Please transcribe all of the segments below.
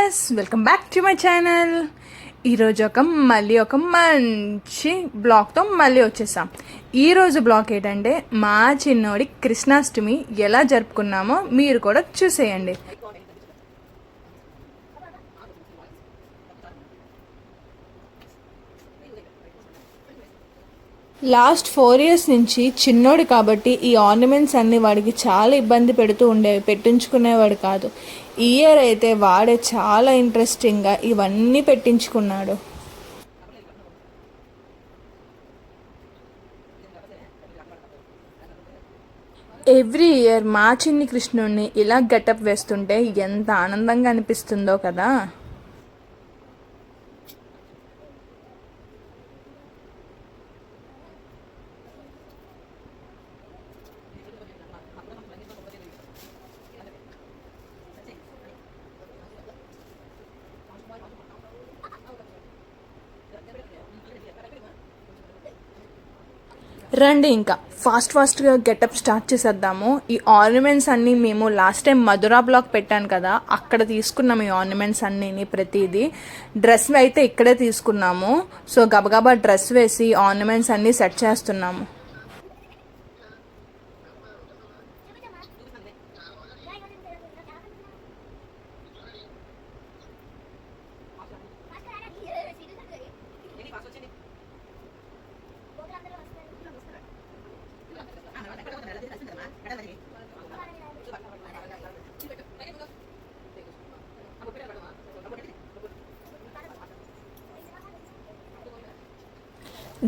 Viewers, welcome back to my channel. ఈరోజు మళ్ళీ ఒక మంచి బ్లాగ్తో మళ్ళీ వచ్చేసాం. ఈరోజు బ్లాగ్ ఏంటంటే మా చిన్నోడి కృష్ణాష్టమి ఎలా జరుపుకున్నామో మీరు కూడా చూసేయండి. లాస్ట్ 4 years నుంచి చిన్నోడు కాబట్టి ఈ ఆర్నమెంట్స్ అన్నీ వాడికి చాలా ఇబ్బంది పెడుతూ ఉండేవి, పెట్టించుకునేవాడు కాదు. ఈ ఇయర్ అయితే వాడే చాలా ఇంట్రెస్టింగ్గా ఇవన్నీ పెట్టించుకున్నాడు. ఎవ్రీ ఇయర్ మా చిన్ని కృష్ణుడిని ఇలా గెటప్ వేస్తుంటే ఎంత ఆనందంగా అనిపిస్తుందో కదా. రండి ఇంకా ఫాస్ట్గా గెటప్ స్టార్ట్ చేసేద్దాము. ఈ ఆర్నమెంట్స్ అన్నీ మేము లాస్ట్ టైం మధురా బ్లాగ్ పెట్టాను కదా, అక్కడ తీసుకున్నాము ఈ ఆర్నమెంట్స్ అన్నీని. ప్రతిదీ డ్రెస్ అయితే ఇక్కడే తీసుకున్నాము. సో గబగబా డ్రెస్ వేసి ఆర్నమెంట్స్ అన్నీ సెట్ చేస్తున్నాము.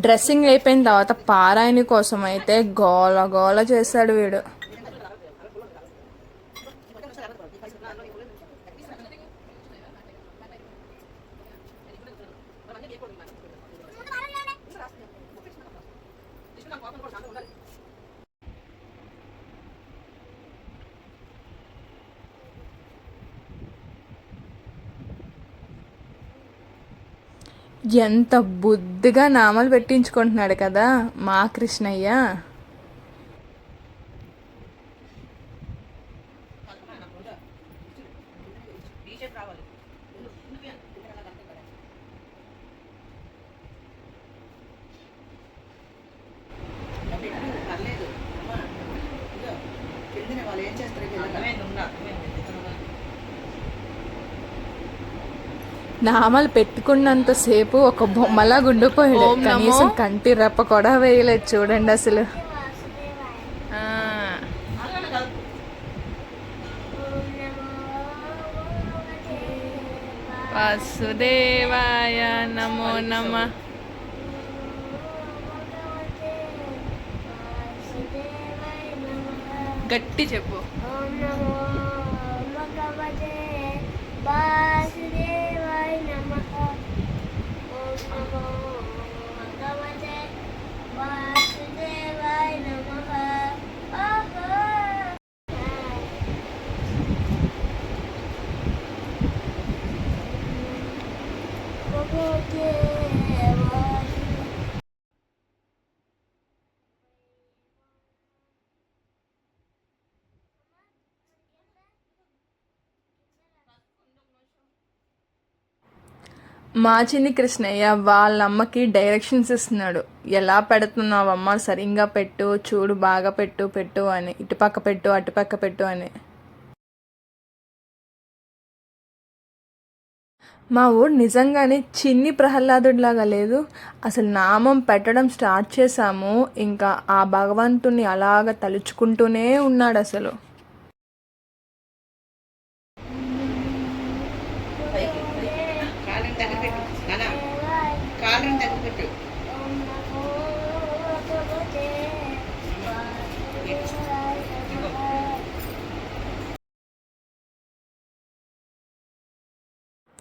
డ్రెస్సింగ్ అయిపోయిన తర్వాత పారాయణ కోసం అయితే గోల గోల చేశాడు వీడు. ఎంత బుద్ధిగా నామాలు పెట్టించుకుంటున్నాడు కదా మా కృష్ణయ్య. నామాలు పెట్టుకున్నంతసేపు ఒక బొమ్మలా గుండిపోయాడు. కనీసం కంటి రెప్ప కూడా వేయలేదు చూడండి అసలు. వాసుదేవాయ నమో నమః. గట్టి చెప్పు. మా చిన్ని కృష్ణయ్య వాళ్ళ అమ్మకి డైరెక్షన్స్ ఇస్తున్నాడు. ఎలా పెడుతున్నావమ్మ, సరిగ్గా పెట్టు, చూడు, బాగా పెట్టు పెట్టు అని, ఇటుపక్క పెట్టు అటుపక్క పెట్టు అని. మా ఊడు నిజంగానే చిన్ని ప్రహ్లాదుడిలాగా లేదు. అసలు నామం పెట్టడం స్టార్ట్ చేశాము, ఇంకా ఆ భగవంతుని అలాగ తలుచుకుంటూనే ఉన్నాడు అసలు.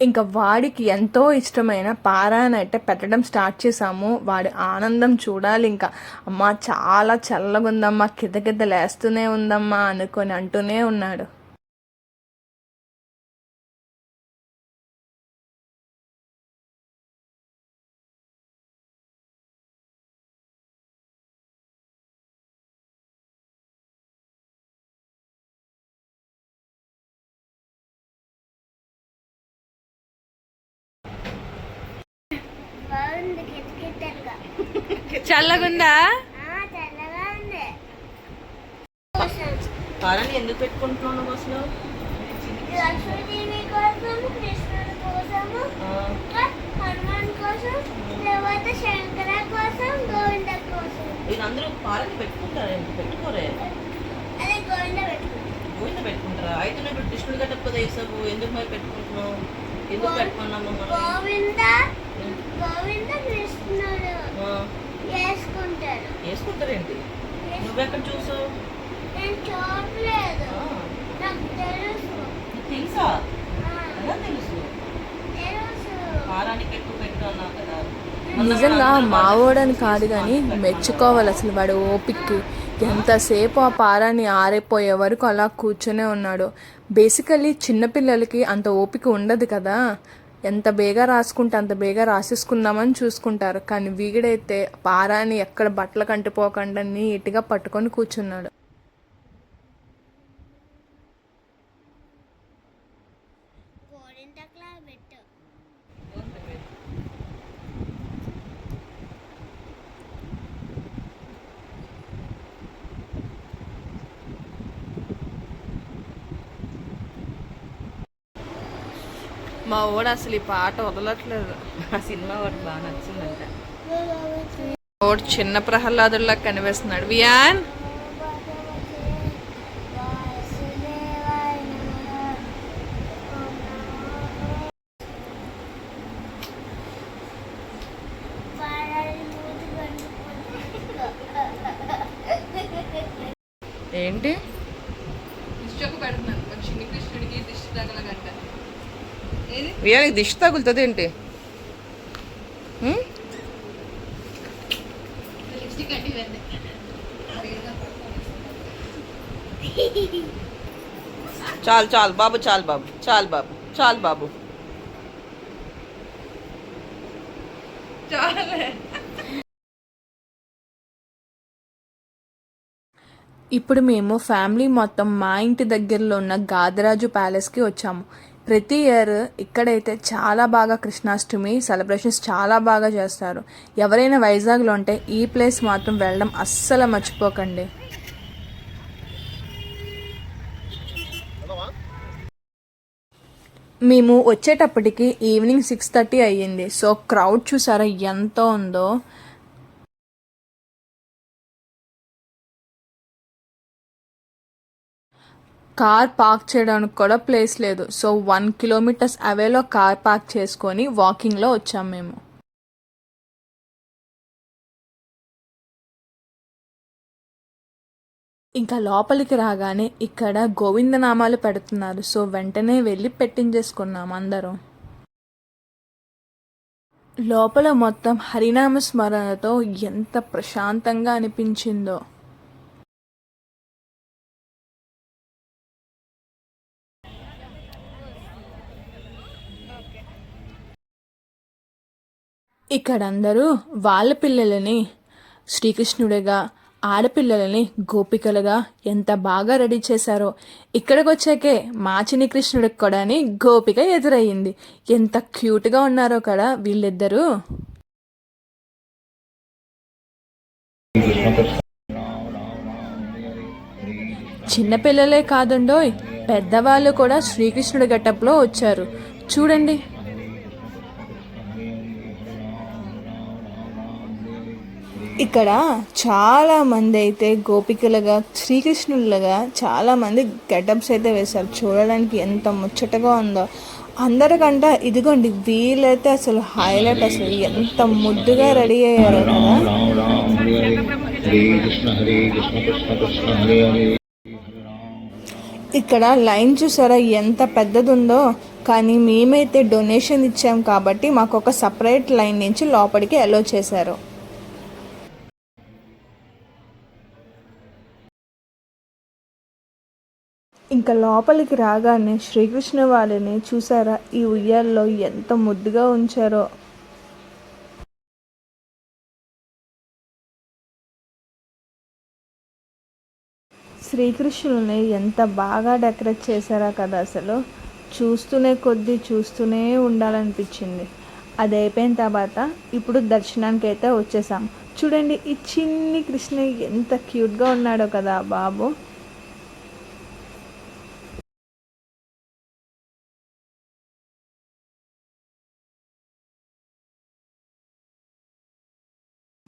ఇంకా వాడికి ఎంతో ఇష్టమైన పారాయణ అయితే పెట్టడం స్టార్ట్ చేసాము. వాడి ఆనందం చూడాలి. ఇంకా అమ్మ చాలా చల్లగా ఉందమ్మా, కింద లేస్తూనే ఉందమ్మా అనుకొని అంటూనే ఉన్నాడు. చల్లగుందా? పారాని ఎందుకు పెట్టుకుంటున్నావు నువ్వు అసలు? లక్ష్మీదేవి కోసం, కృష్ణుడి కోసము, హనుమాన్ కోసం, తర్వాత శంకర కోసం, గోవింద కోసం. వీళ్ళందరూ పారాని పెట్టుకుంటారా? పెట్టుకోరే? అదే గోవింద పెట్టుకుంటారు. గోవింద పెట్టుకుంటారా? అయితే నువ్వు ఇప్పుడు కృష్ణుడి గట్టపు కదా వేసావు, ఎందుకు మరి పెట్టుకుంటున్నావు? ఎందుకు పెట్టుకున్నాము? గోవింద గోవింద కృష్ణుడు వేసుకుంటారు. వేసుకుంటారేంటి? నువ్వెక్కడ చూసావు? నేను చూడలేదు, నాకు తెలుసు. తెలుసా? ఎలా తెలుసు? తెలుసు. పారానికి ఎక్కువ పెట్టు అన్నావు కదా. నిజంగా మావోడని కాదు కానీ మెచ్చుకోవాలి అసలు వాడు ఓపిక్కి. ఎంతసేపు ఆ పారాన్ని ఆరైపోయే వరకు అలా కూర్చొనే ఉన్నాడు. బేసికలీ చిన్నపిల్లలకి అంత ఓపిక ఉండదు కదా, ఎంత బేగా రాసుకుంటే అంత బేగా రాసేసుకుందామని చూసుకుంటారు. కానీ వీడైతే పారాన్ని ఎక్కడ బట్టలు కంటిపోకుండా నీట్గా పట్టుకొని కూర్చున్నాడు. గోరింటక్లా పెట్టు. మా వాడు అసలు ఈ పాట వదలట్లేదు. ఆ సినిమా వాడికి బాగా నచ్చిందంట. వాడు చిన్న ప్రహ్లాదుల్లా కనిపిస్తున్నాడు. వియాన్ ఏంటి వీళ్ళకి దిష్టి తగులుతుంది ఏంటి? చాలు చాలు బాబు, చాలు బాబు, చాలు బాబు, చాలు బాబు. ఇప్పుడు మేము ఫ్యామిలీ మొత్తం మా ఇంటి దగ్గరలో ఉన్న గాదరాజు ప్యాలెస్కి వచ్చాము. ప్రతి ఇయర్ ఇక్కడైతే చాలా బాగా కృష్ణాష్టమి సెలబ్రేషన్స్ చాలా బాగా చేస్తారు. ఎవరైనా వైజాగ్లో ఉంటే ఈ ప్లేస్ మాత్రం వెళ్ళడం అస్సలు మర్చిపోకండి. మేము వచ్చేటప్పటికి ఈవినింగ్ 6:30 అయ్యింది. సో క్రౌడ్ చూసారా ఎంత ఉందో. కార్ పార్క్ చేయడానికి కూడా ప్లేస్ లేదు. సో 1 కిలోమీటర్స్ అవేలో కార్ పార్క్ చేసుకొని వాకింగ్లో వచ్చాం మేము. ఇంకా లోపలికి రాగానే ఇక్కడ గోవిందనామాలు పెడుతున్నారు. సో వెంటనే వెళ్ళి పెట్టించేసుకున్నాం అందరం. లోపల మొత్తం హరినామ స్మరణతో ఎంత ప్రశాంతంగా అనిపించిందో. ఇక్కడ అందరూ వాళ్ళ పిల్లలని శ్రీకృష్ణుడిగా, ఆడపిల్లలని గోపికలుగా ఎంత బాగా రెడీ చేశారో. ఇక్కడికి వచ్చాకే మా చిన్ని కృష్ణుడికి కూడా గోపిక ఎదురయ్యింది. ఎంత క్యూట్గా ఉన్నారో కదా వీళ్ళిద్దరూ. చిన్నపిల్లలే కాదండోయ్, పెద్దవాళ్ళు కూడా శ్రీకృష్ణుడి గెటప్లో వచ్చారు. చూడండి. ఇక్కడ చాలా మంది అయితే గోపికలుగా, శ్రీకృష్ణులుగా చాలా మంది గెటప్స్ అయితే వేశారు. చూడడానికి ఎంత ముచ్చటగా ఉందో. అందరికంటే ఇదిగోండి వీళ్ళైతే అసలు హైలైట్. అసలు ఎంత ముద్దుగా రెడీ అయ్యారో కదా. ఇక్కడ లైన్ చూసారా ఎంత పెద్దది ఉందో. కానీ మేమైతే డొనేషన్ ఇచ్చాం కాబట్టి మాకు ఒక సపరేట్ లైన్ నుంచి లోపలికి అలో చేశారు. ఇంకా లోపలికి రాగానే శ్రీకృష్ణ వారిని చూసారా, ఈ ఉయ్యాల్లో ఎంత ముద్దుగా ఉంచారో. శ్రీకృష్ణుని ఎంత బాగా డెకరేట్ చేశారా కదా. అసలు చూస్తూనే ఉండాలనిపించింది. అది అయిపోయిన తర్వాత ఇప్పుడు దర్శనానికి అయితే వచ్చేసాం. చూడండి ఈ చిన్ని కృష్ణ ఎంత క్యూట్గా ఉన్నాడో కదా బాబు.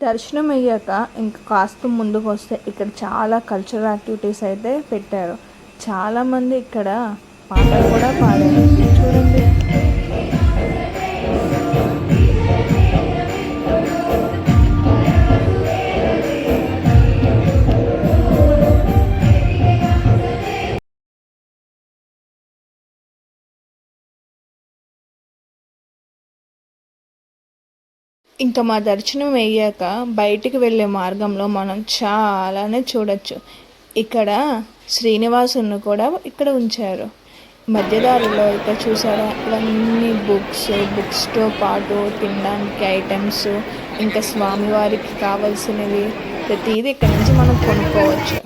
దర్శనం అయ్యాక ఇంకా కాస్త ముందుకు వస్తే ఇక్కడ చాలా కల్చరల్ యాక్టివిటీస్ అయితే పెట్టారు. చాలామంది ఇక్కడ పాటలు కూడా పాడారు చూడండి. ఇంకా మా దర్శనం అయ్యాక బయటికి వెళ్ళే మార్గంలో మనం చాలానే చూడొచ్చు. ఇక్కడ శ్రీనివాసుని కూడా ఇక్కడ ఉంచారు మధ్యదారిలో. ఇక్కడ చూసారా ఇవన్నీ బుక్స్తో పాటు తినడానికి ఐటమ్స్, ఇంకా స్వామివారికి కావాల్సినవి ప్రతిదీ ఇక్కడ నుంచి మనం కొనుక్కోవచ్చు.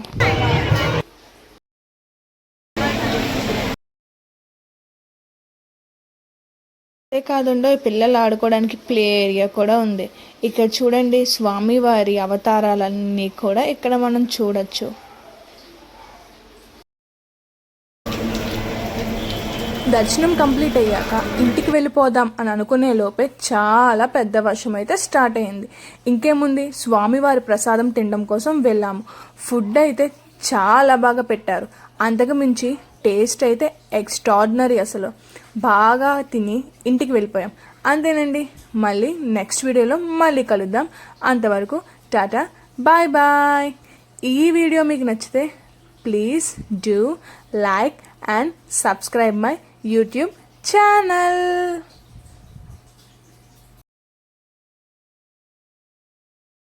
అంతేకాకుండా పిల్లలు ఆడుకోవడానికి ప్లే ఏరియా కూడా ఉంది. ఇక్కడ చూడండి స్వామివారి అవతారాలన్నీ కూడా ఇక్కడ మనం చూడొచ్చు. దర్శనం కంప్లీట్ అయ్యాక ఇంటికి వెళ్ళిపోదాం అని అనుకునే లోపే చాలా పెద్ద వర్షం అయితే స్టార్ట్ అయింది. ఇంకేముంది, స్వామివారి ప్రసాదం తినడం కోసం వెళ్ళాము. ఫుడ్ అయితే చాలా బాగా పెట్టారు. అంతకు మించి టేస్ట్ అయితే ఎక్స్ట్రాడినరీ. అసలు బాగా తిని ఇంటికి వెళ్ళిపోయాం. అంతేనండి, మళ్ళీ నెక్స్ట్ వీడియోలో మళ్ళీ కలుద్దాం. అంతవరకు టాటా, బాయ్ బాయ్. ఈ వీడియో మీకు నచ్చితే please do like and subscribe my YouTube channel.